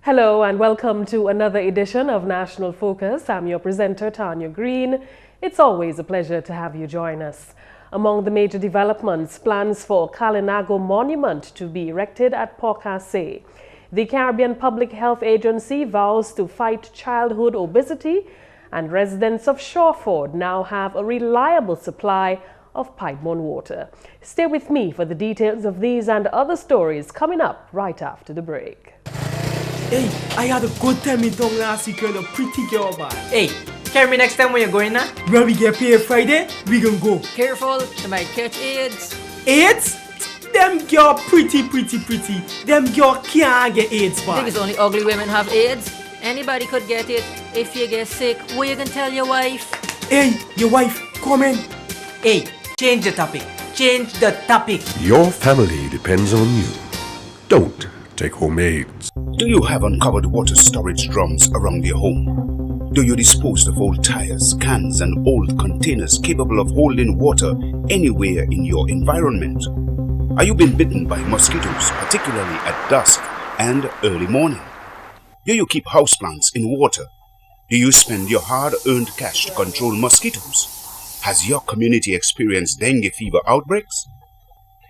Hello and welcome to another edition of National Focus. I'm your presenter, Tarnia Green. It's always a pleasure to have you join us. Among the major developments, plans for Kalinago Monument to be erected at Pocasset. The Caribbean Public Health Agency vows to fight childhood obesity, and residents of Shawford now have a reliable supply of pipe-borne water. Stay with me for the details of these and other stories coming up right after the break. Hey, I had a good time in town last week with a pretty girl, man. Hey, carry me next time when you're going now. When we get paid Friday, we gonna go. Careful, you might catch AIDS. AIDS? Them girl pretty. Them girl can't get AIDS, I man. think it's only ugly women have AIDS. Anybody could get it. If you get sick, what you can tell your wife? Hey, your wife, come in. Hey, change the topic. Change the topic. Your family depends on you. Don't take home AIDS. Do you have uncovered water storage drums around your home? Do you dispose of old tires, cans and old containers capable of holding water anywhere in your environment? Are you being bitten by mosquitoes, particularly at dusk and early morning? Do you keep houseplants in water? Do you spend your hard-earned cash to control mosquitoes? Has your community experienced dengue fever outbreaks?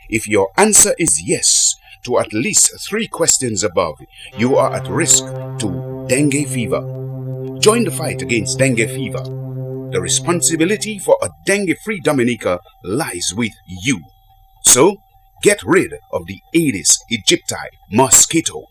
If your answer is yes to at least 3 questions above, you are at risk to dengue fever. Join the fight against dengue fever. The responsibility for a dengue-free Dominica lies with you. So, get rid of the Aedes aegypti mosquito.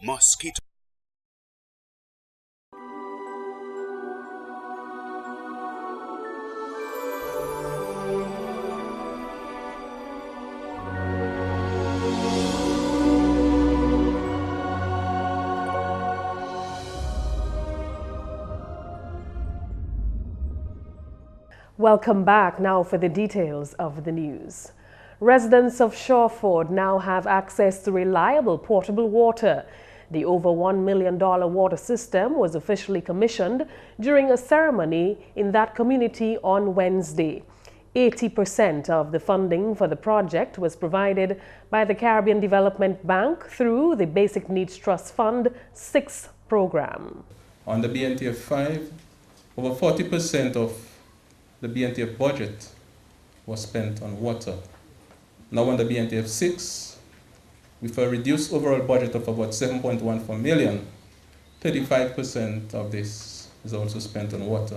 Welcome back now for the details of the news. Residents of Shawford now have access to reliable portable water. The over $1 million water system was officially commissioned during a ceremony in that community on Wednesday. 80% of the funding for the project was provided by the Caribbean Development Bank through the Basic Needs Trust Fund 6 program. On the BNTF 5, over 40% of the BNTF budget was spent on water. Now on the BNTF 6, with a reduced overall budget of about $7.14 million, 35% of this is also spent on water.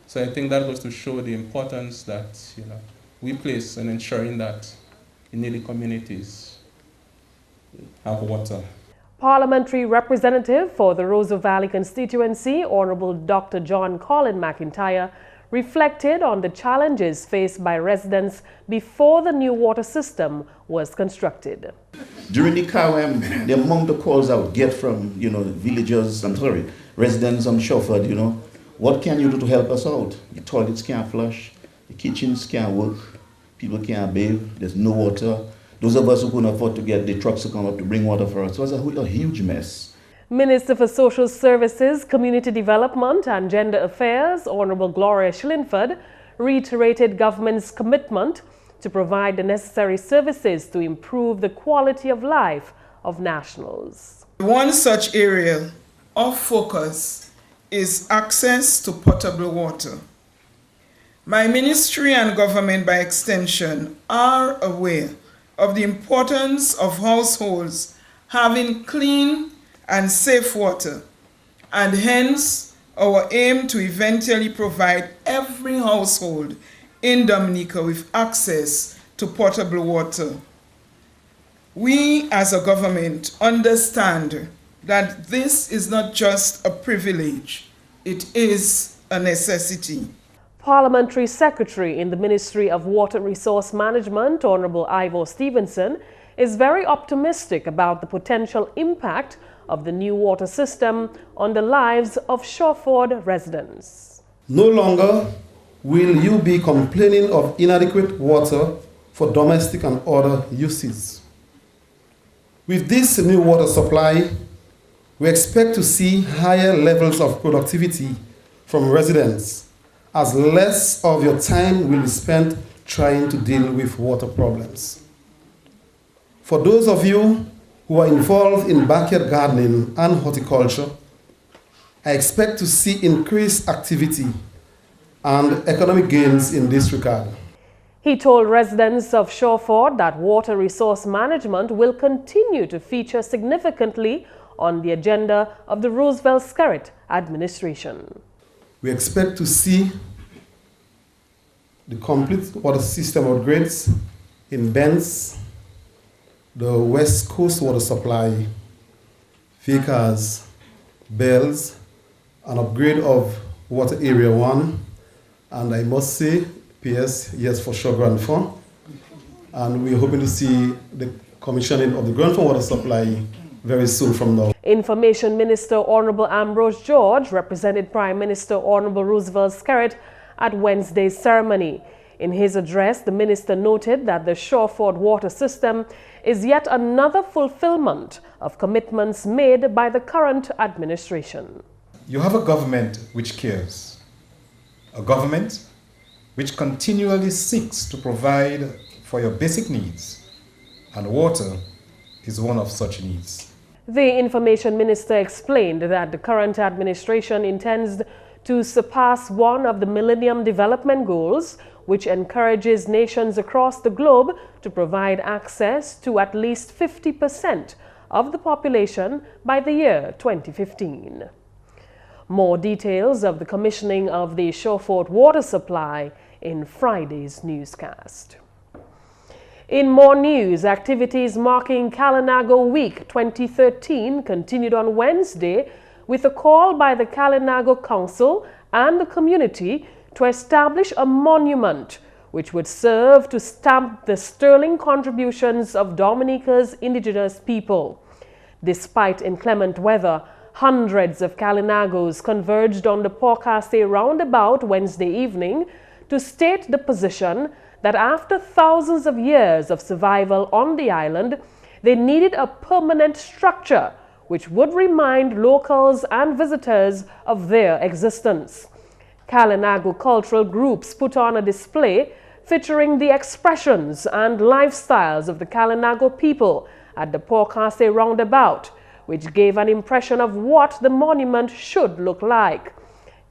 So I think that goes to show the importance that we place in ensuring that the needy communities have water. Parliamentary representative for the Roseau Valley constituency, Honorable Dr. John Colin McIntyre, reflected on the challenges faced by residents before the new water system was constructed. During the CAWM, the amount of calls I would get from, residents on Shawford, what can you do to help us out? The toilets can't flush, the kitchens can't work, people can't bathe, there's no water. Those of us who couldn't afford to get the trucks to come up to bring water for us, it was a huge mess. Minister for Social Services, Community Development and Gender Affairs, Honorable Gloria Schlinford, reiterated government's commitment to provide the necessary services to improve the quality of life of nationals. One such area of focus is access to potable water. My ministry and government by extension are aware of the importance of households having clean and safe water, and hence our aim to eventually provide every household in Dominica with access to potable water. We as a government understand that this is not just a privilege, it is a necessity. Parliamentary Secretary in the Ministry of Water Resource Management, Honorable Ivor Stevenson, is very optimistic about the potential impact of the new water system on the lives of Shawford residents. No longer will you be complaining of inadequate water for domestic and other uses. With this new water supply, we expect to see higher levels of productivity from residents, as less of your time will be spent trying to deal with water problems. For those of you who are involved in backyard gardening and horticulture, I expect to see increased activity and economic gains in this regard. He told residents of Shawford that water resource management will continue to feature significantly on the agenda of the Roosevelt-Skerrit administration. We expect to see the complete water system upgrades in Benz, the West Coast water supply, Vickers, Bells, an upgrade of Water Area 1, and I must say, PS, yes, for sure, Grand Fund. And we're hoping to see the commissioning of the Grand Fund water supply very soon from now. Information Minister Honorable Ambrose George represented Prime Minister Honorable Roosevelt-Skerrit at Wednesday's ceremony. In his address, the minister noted that the Shawford water system is yet another fulfillment of commitments made by the current administration. You have a government which cares, a government which continually seeks to provide for your basic needs, and water is one of such needs. The Information Minister explained that the current administration intends to surpass one of the Millennium Development Goals, which encourages nations across the globe to provide access to at least 50% of the population by the year 2015. More details of the commissioning of the Shawford water supply in Friday's newscast. In more news, activities marking Kalinago Week 2013 continued on Wednesday with a call by the Kalinago Council and the community to establish a monument which would serve to stamp the sterling contributions of Dominica's indigenous people. Despite inclement weather, hundreds of Kalinagos converged on the Porcase roundabout Wednesday evening to state the position that after thousands of years of survival on the island, they needed a permanent structure which would remind locals and visitors of their existence. Kalinago cultural groups put on a display featuring the expressions and lifestyles of the Kalinago people at the Porcase roundabout, which gave an impression of what the monument should look like.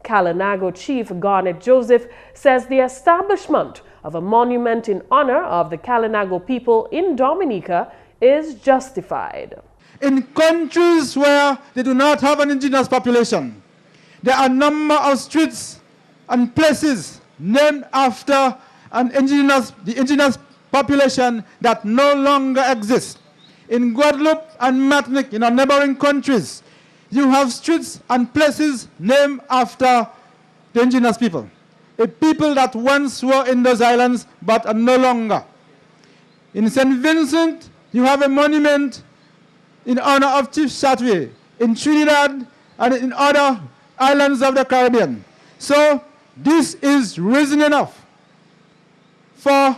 Kalinago Chief Garnet Joseph says the establishment of a monument in honor of the Kalinago people in Dominica is justified. In countries where they do not have an indigenous population, there are a number of streets and places named after the indigenous population that no longer exist. In Guadeloupe and Martinique, in our neighboring countries, you have streets and places named after the indigenous people. A people that once were in those islands but are no longer. In St. Vincent, you have a monument in honor of Chief Chatway. In Trinidad and in other islands of the Caribbean. So this is reason enough for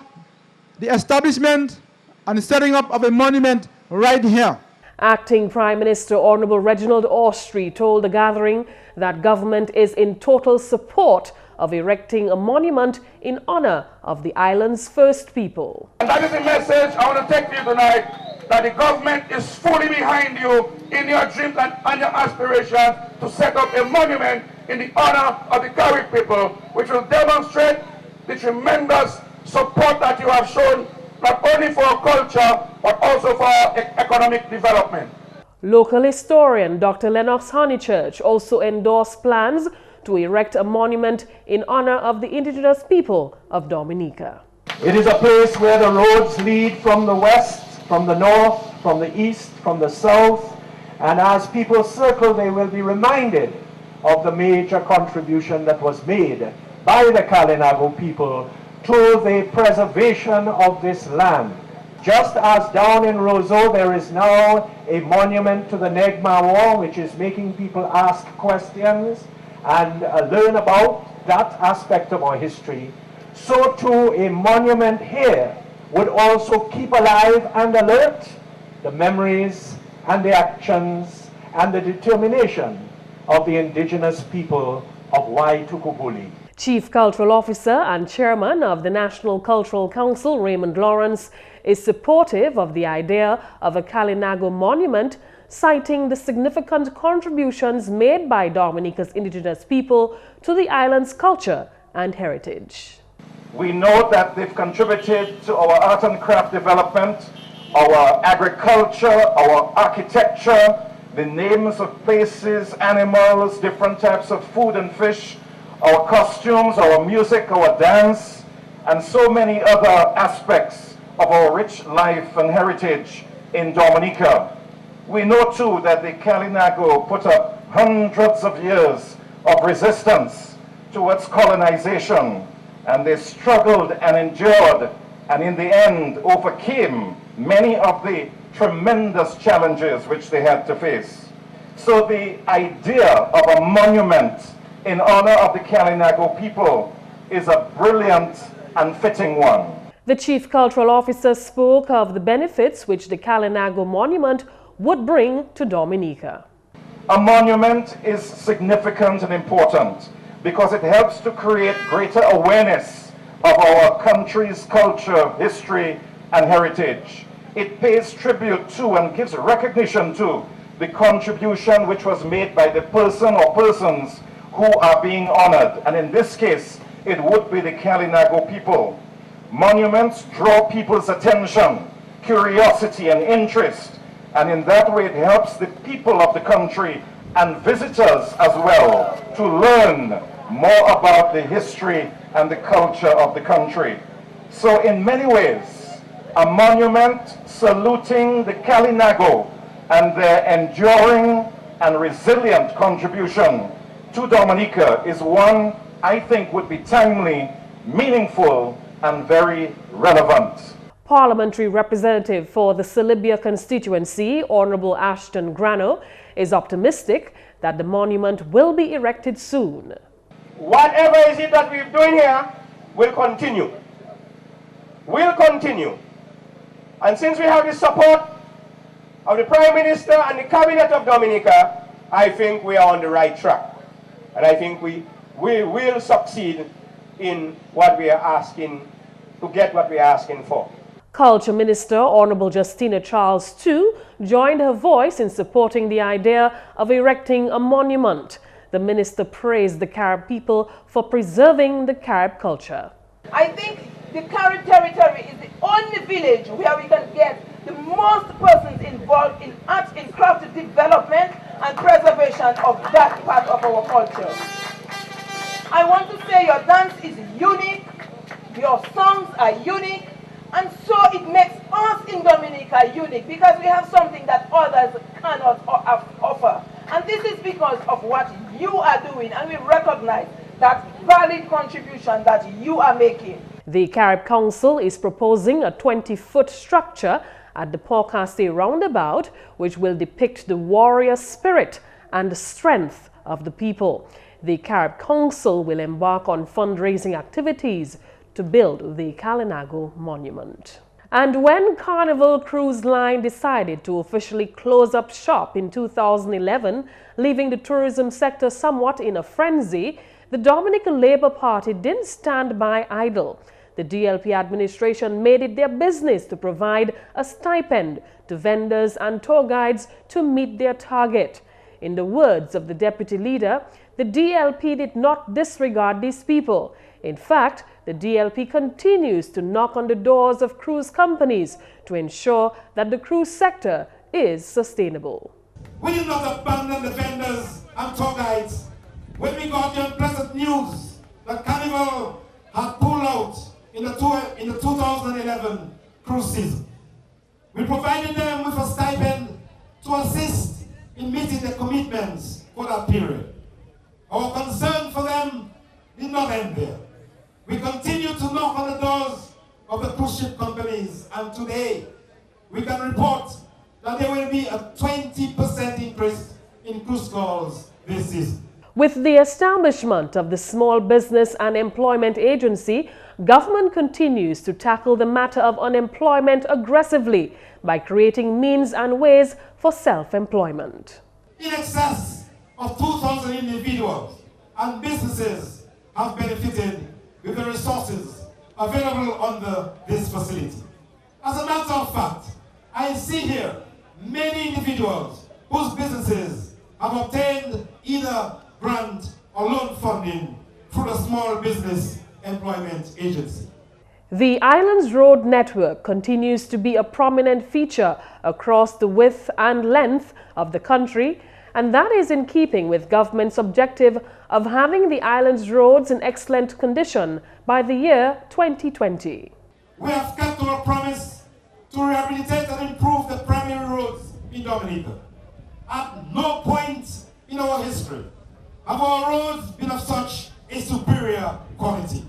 the establishment and setting up of a monument right here. Acting Prime Minister Honorable Reginald Austrie told the gathering that government is in total support of erecting a monument in honor of the island's first people. And that is the message I want to take to you tonight, that the government is fully behind you in your dreams and your aspirations to set up a monument in the honor of the Carib people, which will demonstrate the tremendous support that you have shown, not only for our culture, but also for our economic development. Local historian Dr. Lennox Honeychurch also endorsed plans to erect a monument in honor of the indigenous people of Dominica. It is a place where the roads lead from the west, from the north, from the east, from the south, and as people circle, they will be reminded of the major contribution that was made by the Kalinago people to the preservation of this land. Just as down in Roseau there is now a monument to the Negma War, which is making people ask questions and learn about that aspect of our history, so too a monument here would also keep alive and alert the memories and the actions and the determination of the indigenous people of Waitukubuli. Chief Cultural Officer and Chairman of the National Cultural Council, Raymond Lawrence, is supportive of the idea of a Kalinago monument, citing the significant contributions made by Dominica's indigenous people to the island's culture and heritage. We know that they've contributed to our art and craft development, our agriculture, our architecture, the names of places, animals, different types of food and fish, our costumes, our music, our dance, and so many other aspects of our rich life and heritage in Dominica. We know too that the Kalinago put up hundreds of years of resistance towards colonization, and they struggled and endured, and in the end overcame many of the tremendous challenges which they had to face. So the idea of a monument in honor of the Kalinago people is a brilliant and fitting one. The Chief Cultural Officer spoke of the benefits which the Kalinago monument would bring to Dominica. A monument is significant and important because it helps to create greater awareness of our country's culture, history, and heritage. It pays tribute to and gives recognition to the contribution which was made by the person or persons who are being honored. And in this case, it would be the Kalinago people. Monuments draw people's attention, curiosity, and interest. And in that way, it helps the people of the country and visitors as well to learn more about the history and the culture of the country. So in many ways, a monument saluting the Kalinago and their enduring and resilient contribution to Dominica is one I think would be timely, meaningful, and very relevant. Parliamentary representative for the Celibia constituency, Honorable Ashton Grano, is optimistic that the monument will be erected soon. Whatever is it that we're doing here will continue. Will continue. And since we have the support of the Prime Minister and the Cabinet of Dominica, I think we are on the right track. And I think we will succeed in what we are asking, to get what we are asking for. Culture Minister Honorable Justina Charles, too, joined her voice in supporting the idea of erecting a monument. The minister praised the Carib people for preserving the Carib culture. I think the Carib territory is the only village where we can get the most persons involved in art and craft development and preservation of that part of our culture. I want to say your dance is unique, your songs are unique, and so it makes us in Dominica unique because we have something that others cannot offer. And this is because of what you are doing, and we recognize that valid contribution that you are making. The Carib Council is proposing a 20-foot structure at the Port-Cassé roundabout, which will depict the warrior spirit and the strength of the people. The Carib Council will embark on fundraising activities to build the Kalinago monument. And when Carnival Cruise Line decided to officially close up shop in 2011, leaving the tourism sector somewhat in a frenzy, the Dominican Labour Party didn't stand by idle. The DLP administration made it their business to provide a stipend to vendors and tour guides to meet their target. In the words of the deputy leader, the DLP did not disregard these people. In fact, the DLP continues to knock on the doors of cruise companies to ensure that the cruise sector is sustainable. We did not abandon the vendors and tour guides when we got the unpleasant news that Carnival had pulled out in the 2011 cruise season. We provided them with a stipend to assist in meeting their commitments for that period. Our concern for them did not end there. We continue to knock on the doors of the cruise ship companies, and today we can report that there will be a 20% increase in cruise calls this season. With the establishment of the Small Business and Employment Agency, government continues to tackle the matter of unemployment aggressively by creating means and ways for self-employment. In excess of 2,000 individuals and businesses have benefited with the resources available under this facility. As a matter of fact, I see here many individuals whose businesses have obtained either grant or loan funding through the Small Business Employment Agency. The island's road network continues to be a prominent feature across the width and length of the country, and that is in keeping with government's objective of having the island's roads in excellent condition by the year 2020. We have kept our promise to rehabilitate and improve the primary roads in Dominica. At no point in our history have our roads been of such a superior quality.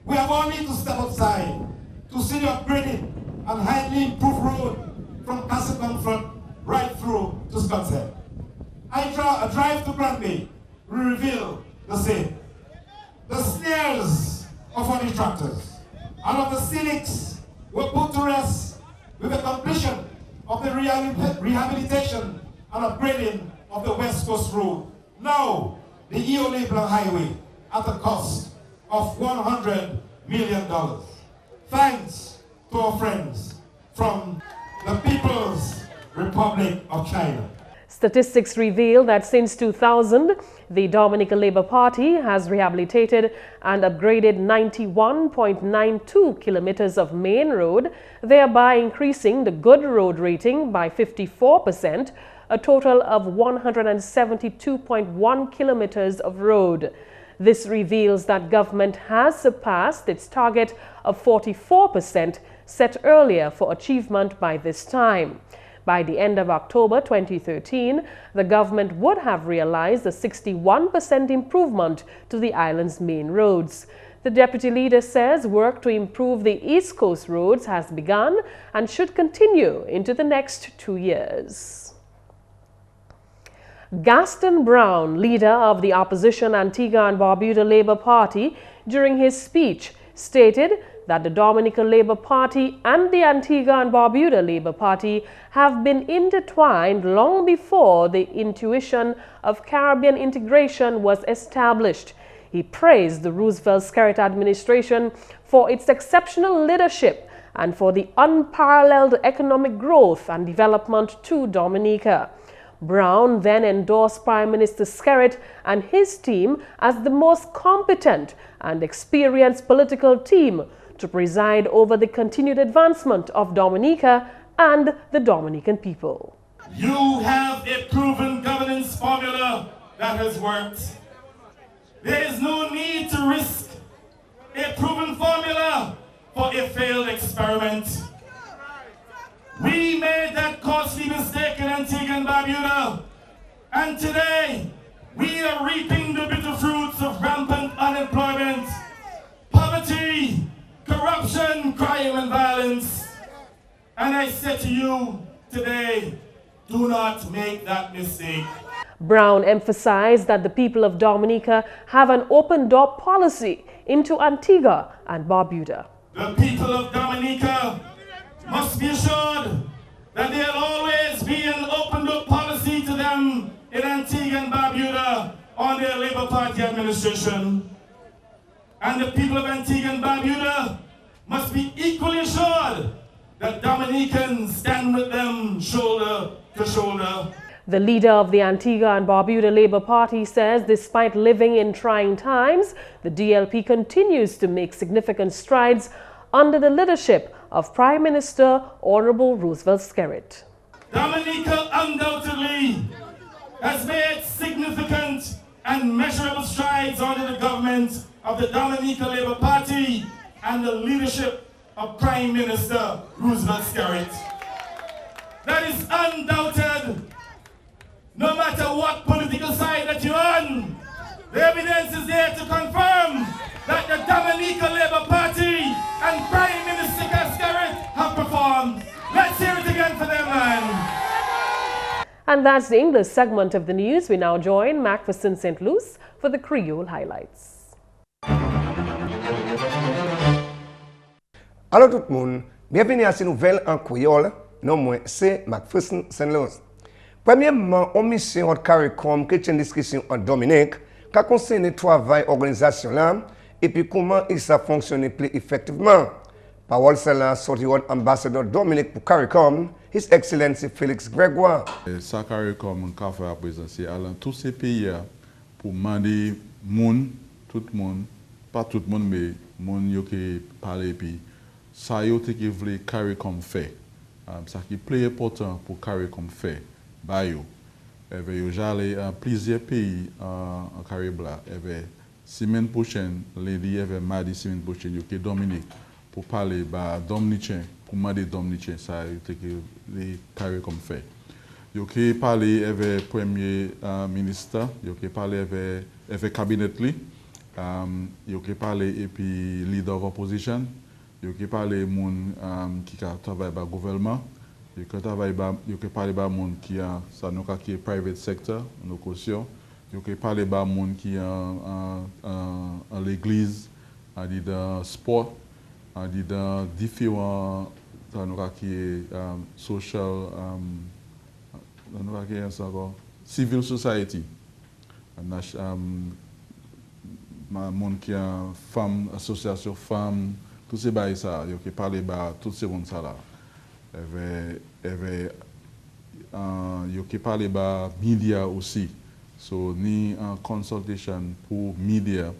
We have only to step outside to see the upgraded and highly improved road from Castle Comfort right through to Scott's Head. A drive to Granby will reveal the same. The snares of our detractors and of the cynics were put to rest with the completion of the rehabilitation and upgrading of the West Coast Road. Now, the EO Label Highway at a cost of $100 million. Thanks to our friends from the People's Republic of China. Statistics reveal that since 2000, the Dominica Labour Party has rehabilitated and upgraded 91.92 kilometers of main road, thereby increasing the good road rating by 54%, a total of 172.1 kilometers of road. This reveals that government has surpassed its target of 44% set earlier for achievement by this time. By the end of October 2013, the government would have realized a 61% improvement to the island's main roads. The deputy leader says work to improve the East Coast roads has begun and should continue into the next 2 years. Gaston Brown, leader of the opposition Antigua and Barbuda Labour Party, during his speech stated that the Dominica Labour Party and the Antigua and Barbuda Labour Party have been intertwined long before the intuition of Caribbean integration was established. He praised the Roosevelt-Skerrit administration for its exceptional leadership and for the unparalleled economic growth and development to Dominica. Brown then endorsed Prime Minister Skerrit and his team as the most competent and experienced political team to preside over the continued advancement of Dominica and the Dominican people. You have a proven governance formula that has worked. There is no need to risk a proven formula for a failed experiment. We made that costly mistake in Antigua and Barbuda, and today we are reaping the bitter fruits of rampant unemployment, poverty, corruption, crime, and violence. And I say to you today, do not make that mistake. Brown emphasized that the people of Dominica have an open-door policy into Antigua and Barbuda. The people of Dominica must be assured that there will always be an open-door policy to them in Antigua and Barbuda on their Labour Party administration. And the people of Antigua and Barbuda must be equally assured that Dominicans stand with them shoulder to shoulder. The leader of the Antigua and Barbuda Labour Party says despite living in trying times, the DLP continues to make significant strides under the leadership of Prime Minister Honorable Roosevelt-Skerrit. Dominica undoubtedly has made significant and measurable strides under the government of the Dominica Labour Party and the leadership of Prime Minister Roosevelt-Skerrit. That is undoubted, no matter what political side that you're on. The evidence is there to confirm that the Dominica Labour Party and Prime Minister Skerrit have performed. Let's hear it again for them, man. And that's the English segment of the news. We now join McPherson St. Luce for the Creole highlights. Allô tout le monde, bienvenue à ces nouvelles en créole. Non, moi, c'est McPherson St. Luce. Premièrement, on mission de CARICOM qui est une discussion en Dominique qui concerne le travail organisation là et puis comment il ça fonctionne plus effectivement. Parole celle sorti ambassadeur Dominique pour CARICOM, His Excellency Félix Grégoire. Ça CARICOM qu'a fait à présent, c'est allant tous ces pays pour demander tout le monde, pas tout le monde, mais monde qui parle puis ça yo te qui voulait CARICOM fait. Ça qui est plus important pour CARICOM fait. Bah yo. J'allais à plusieurs pays en Caraïbes là. Semaine prochaine, lundi, mardi, semaine prochaine, yo qui Dominique pour parler bah Dominicien, pour demander Dominicien ça yo te qui les CARICOM fait. Yo qui parler avec premier ministre, yo qui parler avec cabinet li. Yo qui parler et puis leader of opposition. Yo qui parler moun qui travaille dans le gouvernement. Yo qui parler ba moun qui ça nous qui est private sector, nos cautions. Yo qui parler ba moun qui en l'église, dans sport, dans différents ça nous qui est social civil society. Moun qui a femme association femmes tous ces bails ça yo qui parler ba tous ces monde ça là yo qui parler ba media aussi so ni en consultation pour media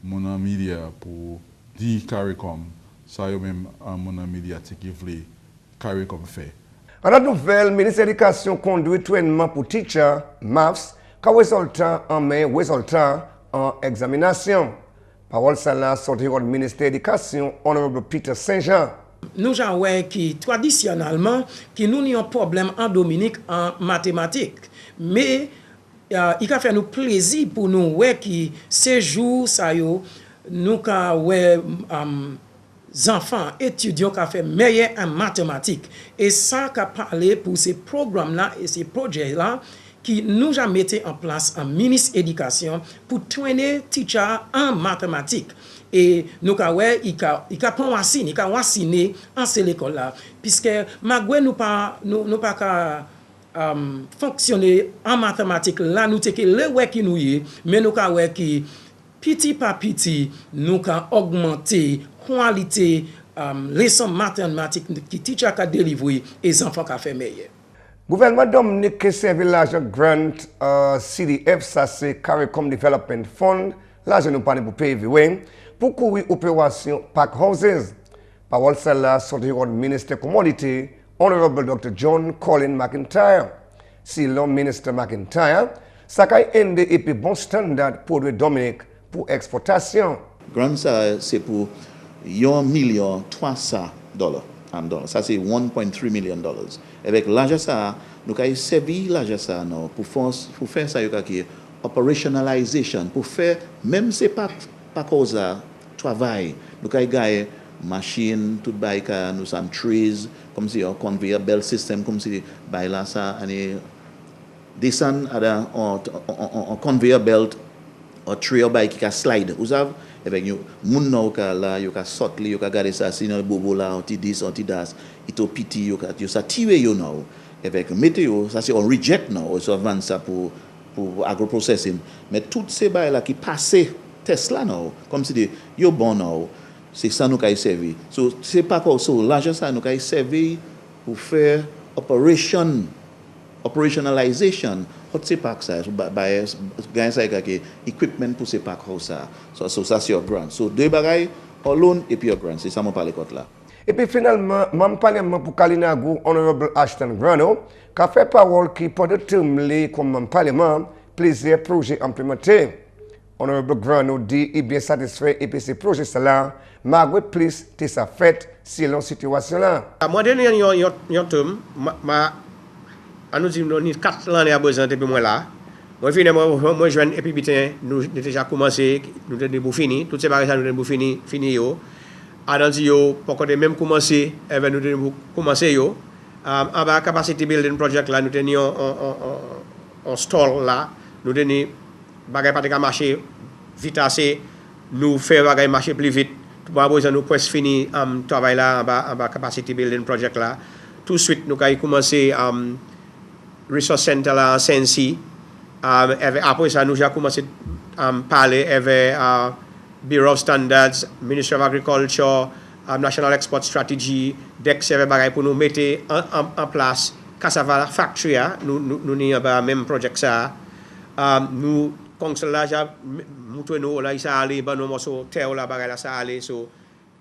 mon media pour di CARICOM ça yo même mon media qui veut CARICOM fait. En la nouvelle, ministre de l'Éducation conduit trainement pour teacher MAFS qui résultat en mai résultat en examination. Parole celle-là sortie du ministère de l'Éducation, Honorable Peter Saint-Jean. Nous avons qui traditionnellement qui nous avons un problème en Dominique en mathématiques. Mais il a fait nous plaisir pour nous qui ces jours ça yo nous enfants étudiants qui ont fait meilleur en mathématiques et ça qu'a parlé pour ces programmes là et ces projets là qui nous a mis en place un ministre d'éducation pour traîner teacher en mathématiques et nous il a prend vacciner en cette école là puisque malgré nous pas fonctionner en mathématiques là nous te que le qui nous y mais nous qui petit par petit nous augmenter qualité leçon mathématiques qui teacher ka délivrer et les enfants ka fait meilleur. Gouvernement Dominique qui servi l'argent grant CDF ça c'est CARICOM Development Fund l'argent nous parle pour payer pour courir opération Park Houses. Parole celle-là sorti du ministre Commodity Honorable Dr. John Colin McIntyre. Si l'homme ministre McIntyre ça a ende et puis bon standard pour le Dominique pour exportation. Grant ça c'est pour $1,300,000 en dollars. Ça c'est $1.3 million. Avec l'argent ça, nous avons servi l'argent ça pour faire ça qui operationalisation, pour faire même c'est pas cause travail. Nous avons gagné machine, tout bail nous sommes trees, comme si un conveyor belt system, comme si bail là ça, descend à un conveyor belt, un tray bail qui a slide. Vous savez avec nous moun nou ka là yo ka sorti yo ka garder ça sinon bobo là on ti dis on ti das ito piti yo ka yo ça tire yo nou avec météo ça c'est on reject nou so vendre ça pour agro-processing mais toutes ces bail là qui passer test là nou comme si yo bon nou c'est ça nous ka servi so c'est pas comme ça l'argent ça nous ka servi pour faire operationalisation hot se pack ça gain ça que equipment pour se pack ça so ça c'est grand so deux bagailles alone et puis grand c'est ça mon parler côté là et puis finalement mon parlement pour Kalinago honorable Ashton Grano qui a fait parole qui pour de terme comme parlement plusieurs projets implémentés honorable Grano dit il bien satisfait et puis ces projets là malgré plus de sa fête si la situation là moi dernier yon terme nous dit nous 4 l'année à besoin depuis moi là moi finalement moi jeune et puis bitin nous déjà commencé nous devons pour finir toutes ces bagages nous devons finir yo adandi yo pour qu'on même commencer et nous devons commencer yo en bas capacity building project là nous tenions on stall là nous devons bagages pas de marcher vite assez nous faire bagages marcher plus vite pas besoin nous presque finir travail là en bas capacity building project là tout de suite nous avons commencé Resource Center là en Sensi. Après ça, nous avons commencé à parler avec Bureau of Standards, Ministry of Agriculture, National Export Strategy, dès que bagay pour nous mettre en place cassava factory, nous n'avons même projet ça. Nous conseil là j'ai nous là ça aller ban nous morceau terre là bagay là ça aller so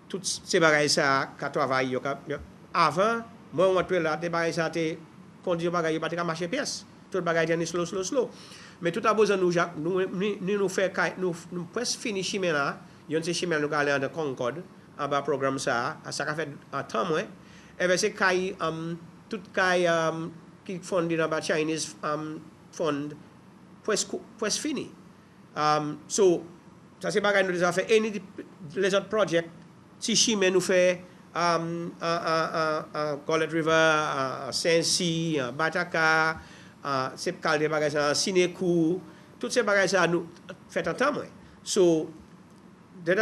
toutes ces bagay ça qu'a travail avant moi on là des bagay ça te conduire bagay pas te marcher pièce tout bagay est slow mais tout a besoin nous faire nous presque fini chemin là yon c'est chemin nous aller en Concorde en bas programme ça fait un temps moins et c'est kai tout kai qui fondé dans bas Chinese fund presque fini so ça c'est bagay nous déjà fait any les autres projets si chemin nous fait Colette River Saint-Cy Bataka c'est calde bagay ça Sineku toutes ces bagay ça nous fait un temps moins so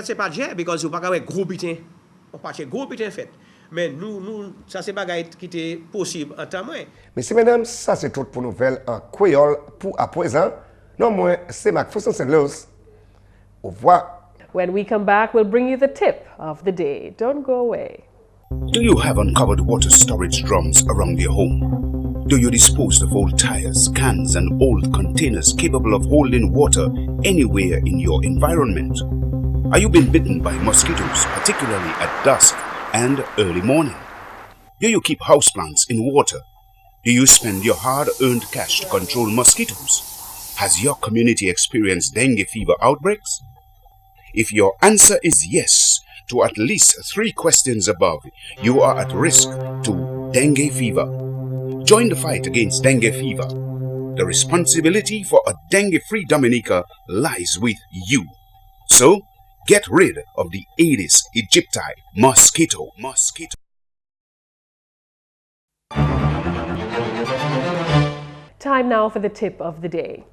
c'est pas cher parce que vous pas gros butin on pas gros butin fait mais nous ça c'est bagay qui était possible en temps moins. Messieurs mesdames, ça c'est tout pour nouvelles en créole pour à présent. Non moi c'est McPherson St. Luce. Au revoir. When we come back, we'll bring you the tip of the day. Don't go away. Do you have uncovered water storage drums around your home? Do you dispose of old tires, cans and old containers capable of holding water anywhere in your environment? Are you being bitten by mosquitoes, particularly at dusk and early morning? Do you keep houseplants in water? Do you spend your hard-earned cash to control mosquitoes? Has your community experienced dengue fever outbreaks? If your answer is yes to at least 3 questions above, you are at risk to dengue fever. Join the fight against dengue fever. The responsibility for a dengue-free Dominica lies with you. So, get rid of the Aedes aegypti mosquito. Time now for the tip of the day.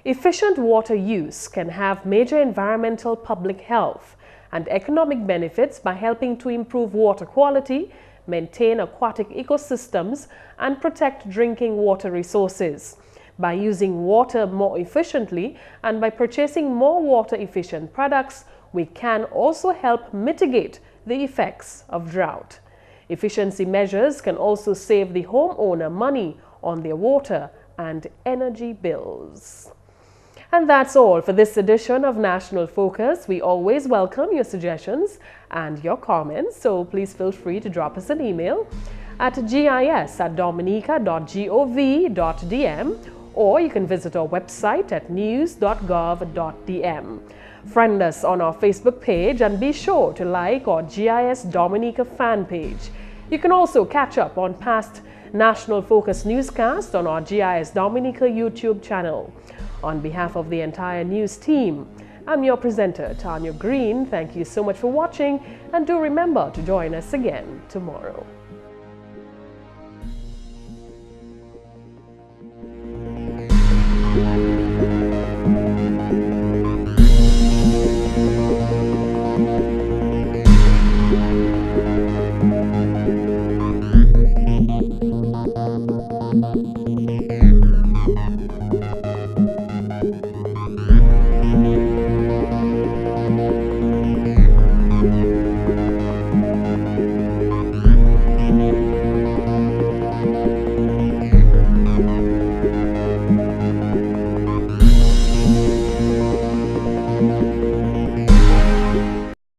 Efficient water use can have major environmental, public health, and economic benefits by helping to improve water quality, maintain aquatic ecosystems, and protect drinking water resources. By using water more efficiently and by purchasing more water-efficient products, we can also help mitigate the effects of drought. Efficiency measures can also save the homeowner money on their water and energy bills. And that's all for this edition of National Focus. We always welcome your suggestions and your comments, so please feel free to drop us an email at gis@dominica.gov.dm, or you can visit our website at news.gov.dm. Friend us on our Facebook page and be sure to like our GIS Dominica fan page. You can also catch up on past National Focus newscasts on our GIS Dominica YouTube channel. On behalf of the entire news team, I'm your presenter, Tarnia Green. Thank you so much for watching, and do remember to join us again tomorrow.